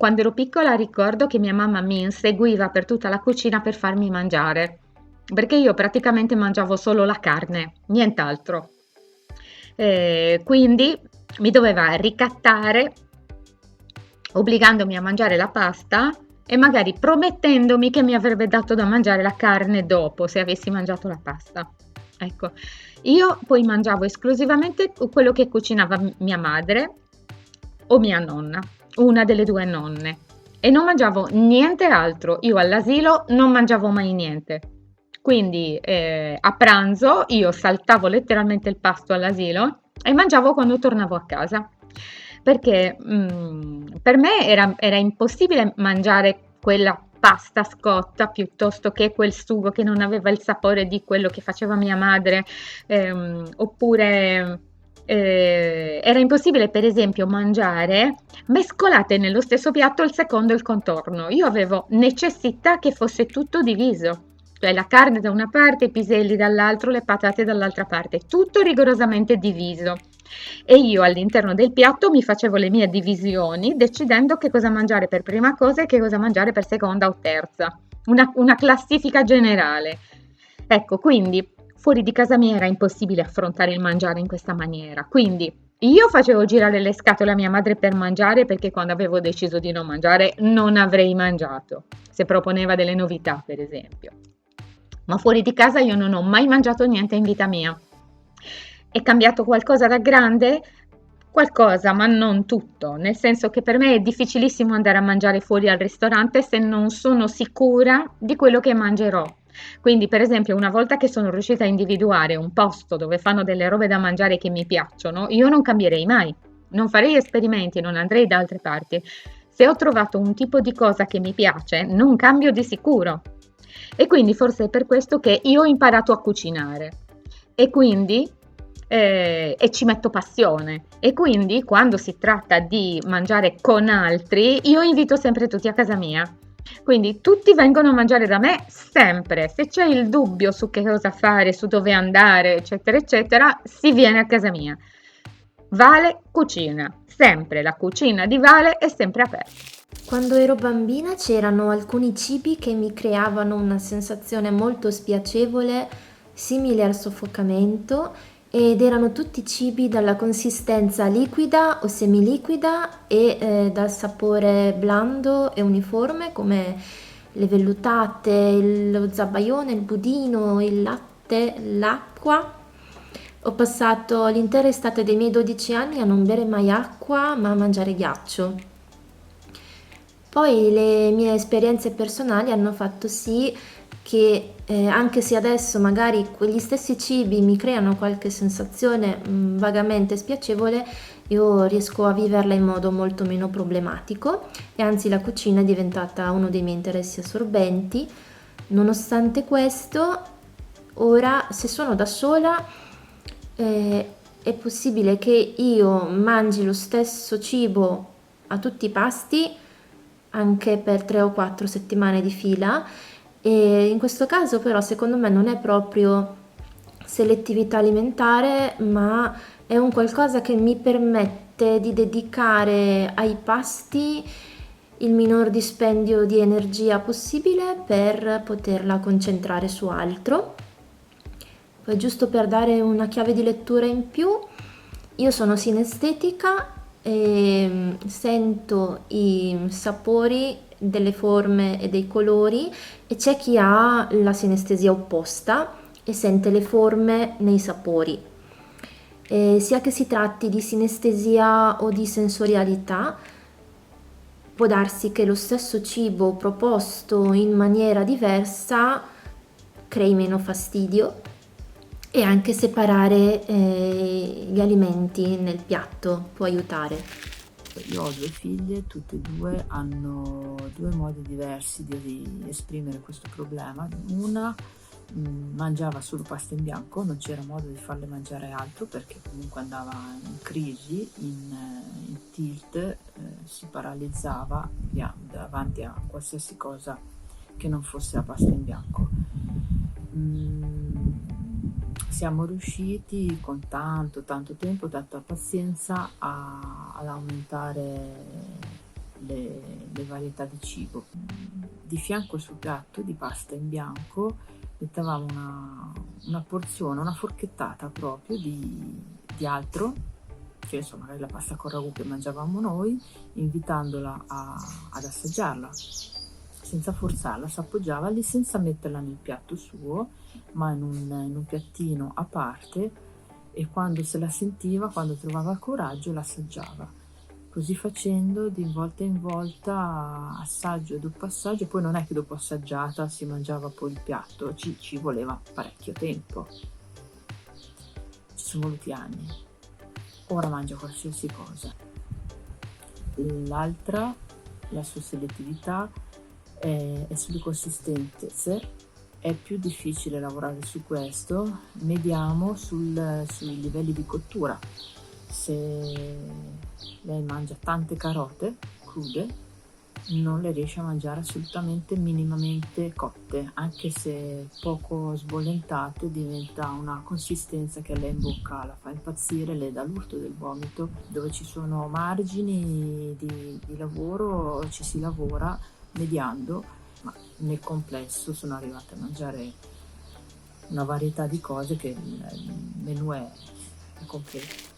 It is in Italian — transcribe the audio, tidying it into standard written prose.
quando ero piccola ricordo che mia mamma mi inseguiva per tutta la cucina per farmi mangiare, perché io praticamente mangiavo solo la carne, nient'altro. Quindi mi doveva ricattare obbligandomi a mangiare la pasta e magari promettendomi che mi avrebbe dato da mangiare la carne dopo se avessi mangiato la pasta. Ecco, io poi mangiavo esclusivamente quello che cucinava mia madre o mia nonna, una delle due nonne, e non mangiavo niente altro. Io all'asilo non mangiavo mai niente. Quindi a pranzo io saltavo letteralmente il pasto all'asilo e mangiavo quando tornavo a casa. Perché per me era impossibile mangiare quella pasta scotta piuttosto che quel sugo che non aveva il sapore di quello che faceva mia madre, oppure era impossibile, per esempio, mangiare mescolate nello stesso piatto il secondo e il contorno. Io avevo necessità che fosse tutto diviso, cioè la carne da una parte, i piselli dall'altro, le patate dall'altra parte, tutto rigorosamente diviso. E io all'interno del piatto mi facevo le mie divisioni, decidendo che cosa mangiare per prima cosa e che cosa mangiare per seconda o terza. Una classifica generale. Ecco, quindi fuori di casa mia era impossibile affrontare il mangiare in questa maniera. Quindi io facevo girare le scatole a mia madre per mangiare perché quando avevo deciso di non mangiare non avrei mangiato, se proponeva delle novità, per esempio. Ma fuori di casa io non ho mai mangiato niente in vita mia. È cambiato qualcosa da grande? Qualcosa, ma non tutto, nel senso che per me è difficilissimo andare a mangiare fuori al ristorante se non sono sicura di quello che mangerò. Quindi, per esempio, una volta che sono riuscita a individuare un posto dove fanno delle robe da mangiare che mi piacciono, io non cambierei mai, non farei esperimenti, non andrei da altre parti. Se ho trovato un tipo di cosa che mi piace, non cambio di sicuro. E quindi forse è per questo che io ho imparato a cucinare e quindi e ci metto passione. E quindi quando si tratta di mangiare con altri, io invito sempre tutti a casa mia. Quindi tutti vengono a mangiare da me sempre. Se c'è il dubbio su che cosa fare, su dove andare, eccetera, eccetera, si viene a casa mia. Vale cucina, sempre la cucina di Vale è sempre aperta. Quando ero bambina c'erano alcuni cibi che mi creavano una sensazione molto spiacevole, simile al soffocamento, ed erano tutti cibi dalla consistenza liquida o semiliquida e dal sapore blando e uniforme, come le vellutate, lo zabaione, il budino, il latte, l'acqua. Ho passato l'intera estate dei miei 12 anni a non bere mai acqua, ma a mangiare ghiaccio. Poi le mie esperienze personali hanno fatto sì che anche se adesso magari quegli stessi cibi mi creano qualche sensazione vagamente spiacevole, io riesco a viverla in modo molto meno problematico e anzi la cucina è diventata uno dei miei interessi assorbenti. Nonostante questo, ora se sono da sola è possibile che io mangi lo stesso cibo a tutti i pasti anche per 3 o 4 settimane di fila e in questo caso però secondo me non è proprio selettività alimentare, ma è un qualcosa che mi permette di dedicare ai pasti il minor dispendio di energia possibile per poterla concentrare su altro. Poi giusto per dare una chiave di lettura in più, io sono sinestetica e sento i sapori delle forme e dei colori e c'è chi ha la sinestesia opposta e sente le forme nei sapori. Sia che si tratti di sinestesia o di sensorialità, può darsi che lo stesso cibo proposto in maniera diversa crei meno fastidio e anche separare gli alimenti nel piatto può aiutare. Io ho due figlie, tutte e due hanno due modi diversi di esprimere questo problema. Una mangiava solo pasta in bianco, non c'era modo di farle mangiare altro perché comunque andava in crisi, in tilt, si paralizzava davanti a qualsiasi cosa che non fosse la pasta in bianco. Siamo riusciti con tanto tempo, tanta pazienza ad aumentare le varietà di cibo. Di fianco al suo piatto di pasta in bianco mettevamo una porzione, una forchettata proprio di altro, che insomma magari la pasta con ragù che mangiavamo noi, invitandola ad assaggiarla. Senza forzarla, si appoggiava lì senza metterla nel piatto suo, ma in un piattino a parte, e quando se la sentiva, quando trovava il coraggio, l'assaggiava. Così facendo, di volta in volta, assaggio dopo assaggio. Poi non è che dopo assaggiata si mangiava poi il piatto, ci voleva parecchio tempo. Ci sono voluti anni. Ora mangia qualsiasi cosa. L'altra, la sua selettività, è sulle consistenze. È più difficile lavorare su questo. Mediamo sui livelli di cottura. Se lei mangia tante carote crude, non le riesce a mangiare assolutamente minimamente cotte, anche se poco sbollentate diventa una consistenza che a lei in bocca la fa impazzire, le dà l'urto del vomito. Dove ci sono margini di lavoro ci si lavora mediando, ma nel complesso sono arrivate a mangiare una varietà di cose che il menù è completo.